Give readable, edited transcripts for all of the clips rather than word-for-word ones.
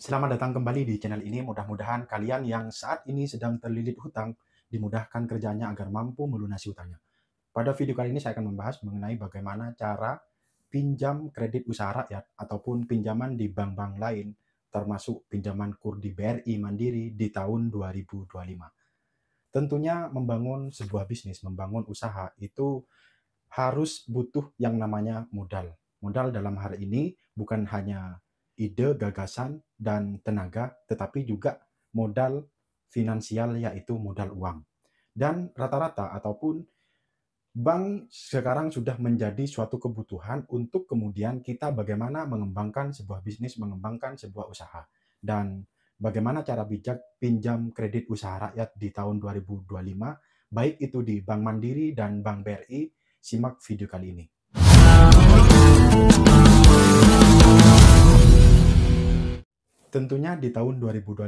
Selamat datang kembali di channel ini. Mudah-mudahan kalian yang saat ini sedang terlilit hutang dimudahkan kerjanya agar mampu melunasi hutangnya. Pada video kali ini saya akan membahas mengenai bagaimana cara pinjam kredit usaha rakyat ataupun pinjaman di bank-bank lain, termasuk pinjaman KUR di BRI Mandiri di tahun 2025. Tentunya membangun sebuah bisnis, membangun usaha itu harus butuh yang namanya modal. Modal dalam hal ini bukan hanya ide, gagasan, dan tenaga, tetapi juga modal finansial, yaitu modal uang. Dan rata-rata ataupun bank sekarang sudah menjadi suatu kebutuhan untuk kemudian kita bagaimana mengembangkan sebuah bisnis, mengembangkan sebuah usaha. Dan bagaimana cara bijak pinjam kredit usaha rakyat di tahun 2025, baik itu di Bank Mandiri dan Bank BRI. Simak video kali ini. Tentunya di tahun 2025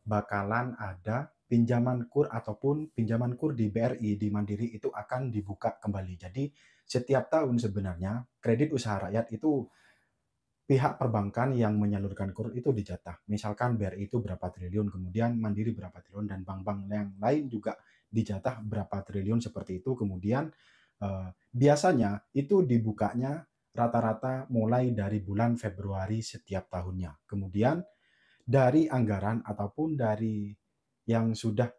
bakalan ada pinjaman KUR ataupun pinjaman KUR di BRI, di Mandiri itu akan dibuka kembali. Jadi setiap tahun sebenarnya kredit usaha rakyat itu pihak perbankan yang menyalurkan KUR itu dijatah. Misalkan BRI itu berapa triliun, kemudian Mandiri berapa triliun, dan bank-bank yang lain juga dijatah berapa triliun seperti itu. Kemudian biasanya itu dibukanya rata-rata mulai dari bulan Februari setiap tahunnya. Kemudian dari anggaran ataupun dari yang sudah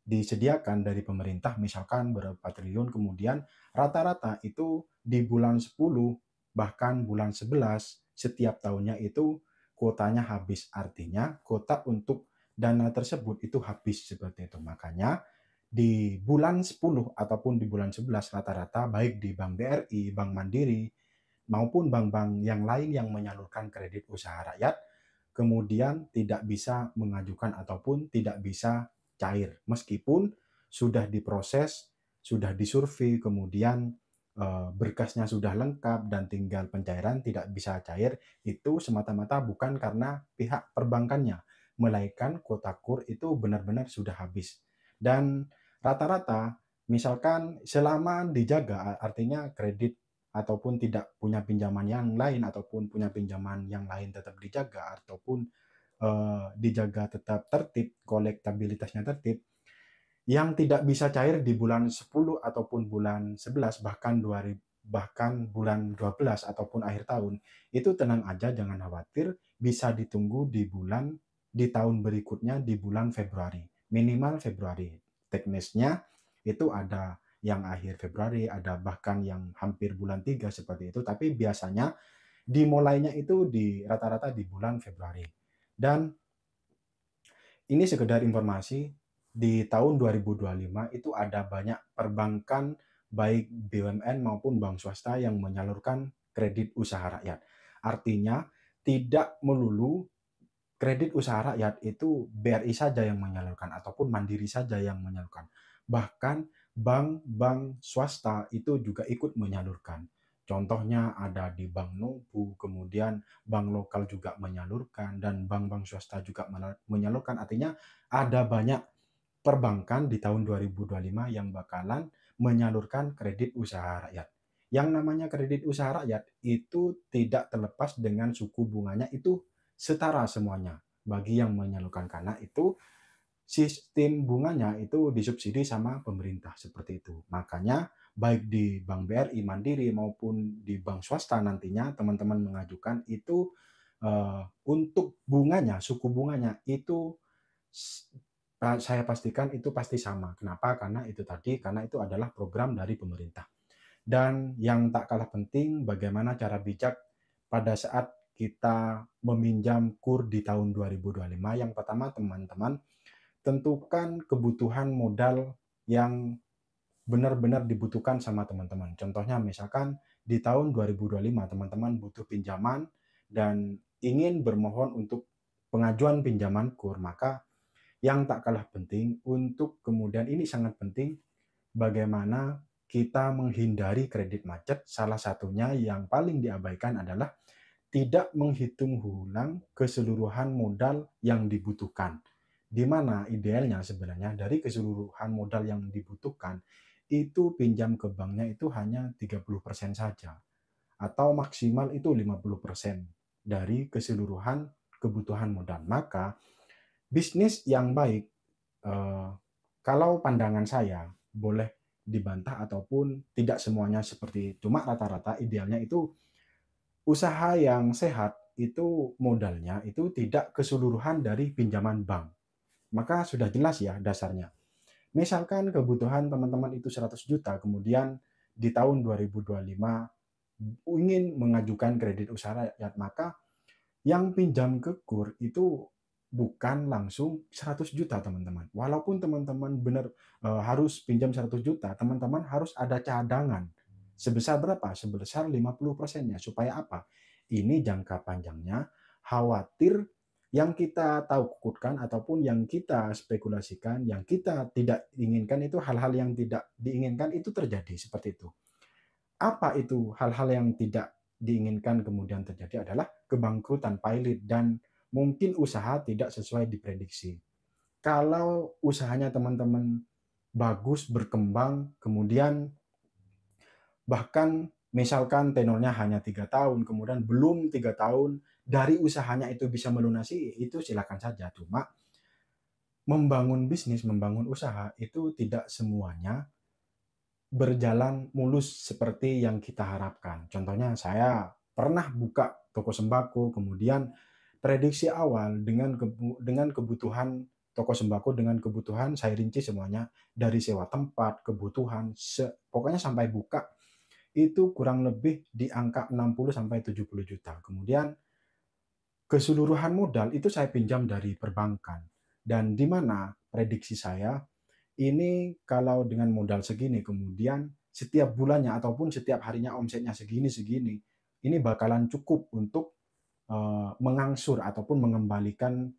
disediakan dari pemerintah, misalkan berapa triliun, kemudian rata-rata itu di bulan 10 bahkan bulan 11 setiap tahunnya itu kuotanya habis. Artinya kuota untuk dana tersebut itu habis seperti itu. Makanya di bulan 10 ataupun di bulan 11 rata-rata baik di Bank BRI, Bank Mandiri maupun bank-bank yang lain yang menyalurkan kredit usaha rakyat kemudian tidak bisa mengajukan ataupun tidak bisa cair meskipun sudah diproses, sudah disurvei, kemudian berkasnya sudah lengkap dan tinggal pencairan tidak bisa cair, itu semata-mata bukan karena pihak perbankannya, melainkan kuota KUR itu benar-benar sudah habis. Dan rata-rata misalkan selama dijaga, artinya kredit ataupun tidak punya pinjaman yang lain ataupun punya pinjaman yang lain tetap dijaga ataupun dijaga tetap tertib, kolektabilitasnya tertib, yang tidak bisa cair di bulan 10 ataupun bulan 11 bahkan bulan 12 ataupun akhir tahun, itu tenang aja jangan khawatir, bisa ditunggu di tahun berikutnya di bulan Februari. Minimal Februari. Teknisnya itu ada yang akhir Februari, ada bahkan yang hampir bulan 3 seperti itu, tapi biasanya dimulainya itu di rata-rata di bulan Februari. Dan ini sekedar informasi, di tahun 2025 itu ada banyak perbankan baik BUMN maupun bank swasta yang menyalurkan kredit usaha rakyat. Artinya tidak melulu kredit usaha rakyat itu BRI saja yang menyalurkan ataupun Mandiri saja yang menyalurkan. Bahkan bank-bank swasta itu juga ikut menyalurkan. Contohnya ada di Bank Nobu, kemudian bank lokal juga menyalurkan, dan bank-bank swasta juga menyalurkan. Artinya ada banyak perbankan di tahun 2025 yang bakalan menyalurkan kredit usaha rakyat. Yang namanya kredit usaha rakyat itu tidak terlepas dengan suku bunganya itu setara semuanya bagi yang menyalurkan karena itu sistem bunganya itu disubsidi sama pemerintah seperti itu. Makanya baik di Bank BRI Mandiri maupun di bank swasta nantinya teman-teman mengajukan itu untuk bunganya, suku bunganya itu saya pastikan itu pasti sama. Kenapa? Karena itu tadi, karena itu adalah program dari pemerintah. Dan yang tak kalah penting, bagaimana cara bijak pada saat kita meminjam KUR di tahun 2025. Yang pertama, teman-teman, tentukan kebutuhan modal yang benar-benar dibutuhkan sama teman-teman. Contohnya misalkan di tahun 2025 teman-teman butuh pinjaman dan ingin bermohon untuk pengajuan pinjaman KUR, maka yang tak kalah penting untuk kemudian ini sangat penting bagaimana kita menghindari kredit macet. Salah satunya yang paling diabaikan adalah tidak menghitung ulang keseluruhan modal yang dibutuhkan. Di mana idealnya sebenarnya dari keseluruhan modal yang dibutuhkan itu pinjam ke banknya itu hanya 30% saja atau maksimal itu 50% dari keseluruhan kebutuhan modal. Maka bisnis yang baik, eh, kalau pandangan saya boleh dibantah ataupun tidak semuanya seperti, cuma rata-rata idealnya itu usaha yang sehat itu modalnya itu tidak keseluruhan dari pinjaman bank. Maka sudah jelas ya dasarnya. Misalkan kebutuhan teman-teman itu 100 juta, kemudian di tahun 2025 ingin mengajukan kredit usaha rakyat, maka yang pinjam ke KUR itu bukan langsung 100 juta teman-teman. Walaupun teman-teman benar harus pinjam 100 juta, teman-teman harus ada cadangan. Sebesar berapa? Sebesar 50%-nya. Supaya apa? Ini jangka panjangnya, khawatir yang kita takutkan ataupun yang kita spekulasikan, yang kita tidak inginkan itu hal-hal yang tidak diinginkan itu terjadi seperti itu. Apa itu hal-hal yang tidak diinginkan kemudian terjadi adalah kebangkrutan pilot dan mungkin usaha tidak sesuai diprediksi. Kalau usahanya teman-teman bagus, berkembang, kemudian bahkan misalkan tenornya hanya 3 tahun, kemudian belum 3 tahun, dari usahanya itu bisa melunasi, itu silakan saja. Cuma membangun bisnis, membangun usaha, itu tidak semuanya berjalan mulus seperti yang kita harapkan. Contohnya saya pernah buka toko sembako, kemudian prediksi awal dengan kebutuhan toko sembako, dengan kebutuhan saya rinci semuanya dari sewa tempat, kebutuhan, pokoknya sampai buka itu kurang lebih di angka 60 sampai 70 juta. Kemudian keseluruhan modal itu saya pinjam dari perbankan. Dan di mana prediksi saya ini kalau dengan modal segini, kemudian setiap bulannya ataupun setiap harinya omsetnya segini-segini, ini bakalan cukup untuk mengangsur ataupun mengembalikan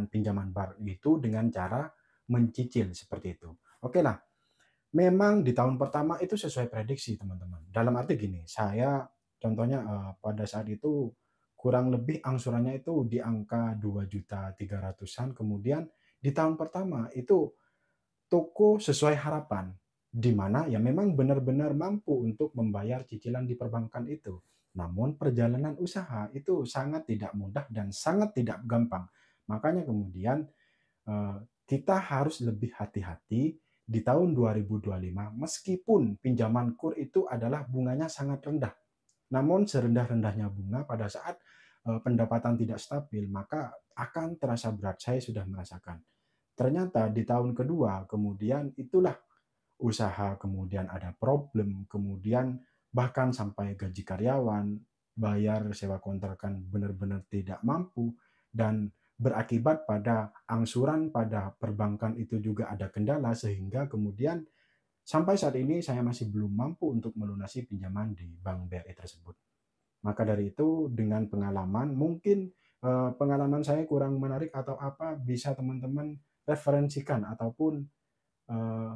pinjaman bar itu dengan cara mencicil seperti itu. Oke lah, memang di tahun pertama itu sesuai prediksi teman-teman. Dalam arti gini, saya contohnya pada saat itu kurang lebih angsurannya itu di angka 2.300.000-an. Kemudian di tahun pertama itu toko sesuai harapan, di mana ya memang benar-benar mampu untuk membayar cicilan di perbankan itu. Namun perjalanan usaha itu sangat tidak mudah dan sangat tidak gampang. Makanya kemudian kita harus lebih hati-hati di tahun 2025 meskipun pinjaman KUR itu adalah bunganya sangat rendah. Namun serendah-rendahnya bunga pada saat pendapatan tidak stabil, maka akan terasa berat. Saya sudah merasakan. Ternyata di tahun kedua, kemudian itulah usaha, kemudian ada problem, kemudian bahkan sampai gaji karyawan, bayar sewa kontrakan benar-benar tidak mampu, dan berakibat pada angsuran pada perbankan itu juga ada kendala, sehingga kemudian sampai saat ini saya masih belum mampu untuk melunasi pinjaman di Bank BRI tersebut. Maka dari itu dengan pengalaman, mungkin pengalaman saya kurang menarik atau apa, bisa teman-teman referensikan ataupun eh,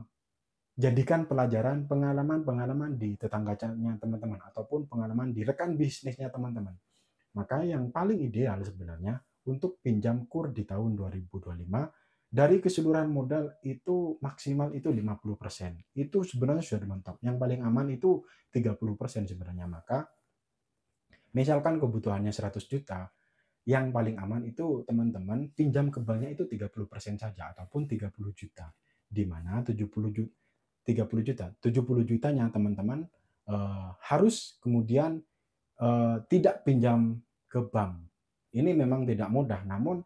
jadikan pelajaran pengalaman-pengalaman di tetangganya teman-teman ataupun pengalaman di rekan bisnisnya teman-teman. Maka yang paling ideal sebenarnya untuk pinjam KUR di tahun 2025 dari keseluruhan modal itu maksimal itu 50%. Itu sebenarnya sudah mentok. Yang paling aman itu 30% sebenarnya. Maka misalkan kebutuhannya 100 juta, yang paling aman itu teman-teman pinjam ke banknya itu 30% saja ataupun 30 juta. Di mana 30 juta, 70 jutanya teman-teman harus kemudian tidak pinjam ke bank. Ini memang tidak mudah, namun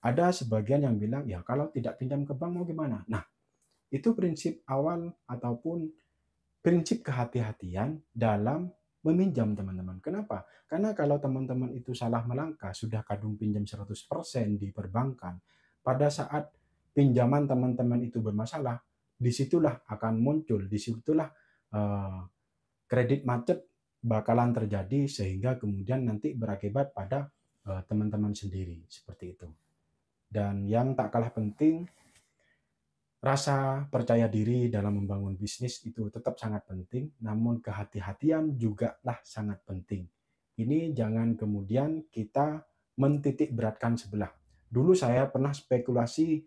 ada sebagian yang bilang ya kalau tidak pinjam ke bank mau gimana. Nah, itu prinsip awal ataupun prinsip kehati-hatian dalam meminjam teman-teman. Kenapa? Karena kalau teman-teman itu salah melangkah, sudah kadung pinjam 100% di perbankan, pada saat pinjaman teman-teman itu bermasalah, disitulah akan muncul, disitulah eh, kredit macet bakalan terjadi sehingga kemudian nanti berakibat pada teman-teman sendiri seperti itu. Dan yang tak kalah penting, rasa percaya diri dalam membangun bisnis itu tetap sangat penting, namun kehati-hatian juga lah sangat penting. Ini jangan kemudian kita mentitik beratkan sebelah. Dulu saya pernah spekulasi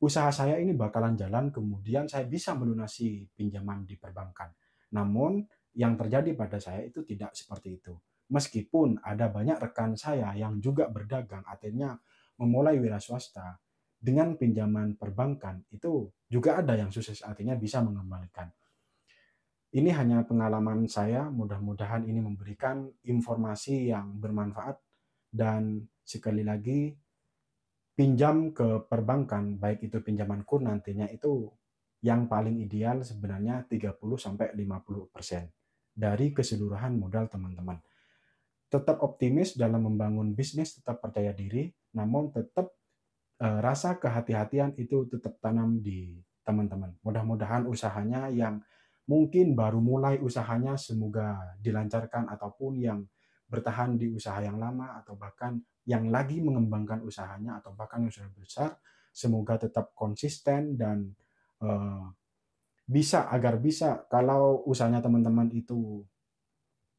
usaha saya ini bakalan jalan, kemudian saya bisa melunasi pinjaman di perbankan. Namun yang terjadi pada saya itu tidak seperti itu. Meskipun ada banyak rekan saya yang juga berdagang, akhirnya memulai wira swasta dengan pinjaman perbankan, itu juga ada yang sukses, artinya bisa mengembalikan. Ini hanya pengalaman saya, mudah-mudahan ini memberikan informasi yang bermanfaat, dan sekali lagi, pinjam ke perbankan, baik itu pinjaman kur nantinya itu yang paling ideal sebenarnya 30-50% dari keseluruhan modal teman-teman. Tetap optimis dalam membangun bisnis, tetap percaya diri, namun tetap rasa kehati-hatian itu tetap tanam di teman-teman. Mudah-mudahan usahanya yang mungkin baru mulai usahanya semoga dilancarkan, ataupun yang bertahan di usaha yang lama, atau bahkan yang lagi mengembangkan usahanya, atau bahkan yang sudah besar, semoga tetap konsisten dan eh, agar bisa, kalau usahanya teman-teman itu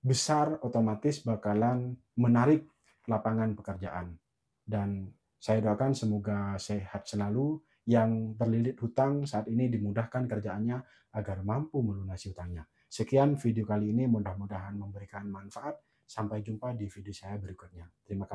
besar, otomatis bakalan menarik lapangan pekerjaan. Dan saya doakan semoga sehat selalu, yang terlilit hutang saat ini dimudahkan kerjaannya agar mampu melunasi hutangnya. Sekian video kali ini, mudah-mudahan memberikan manfaat. Sampai jumpa di video saya berikutnya. Terima kasih.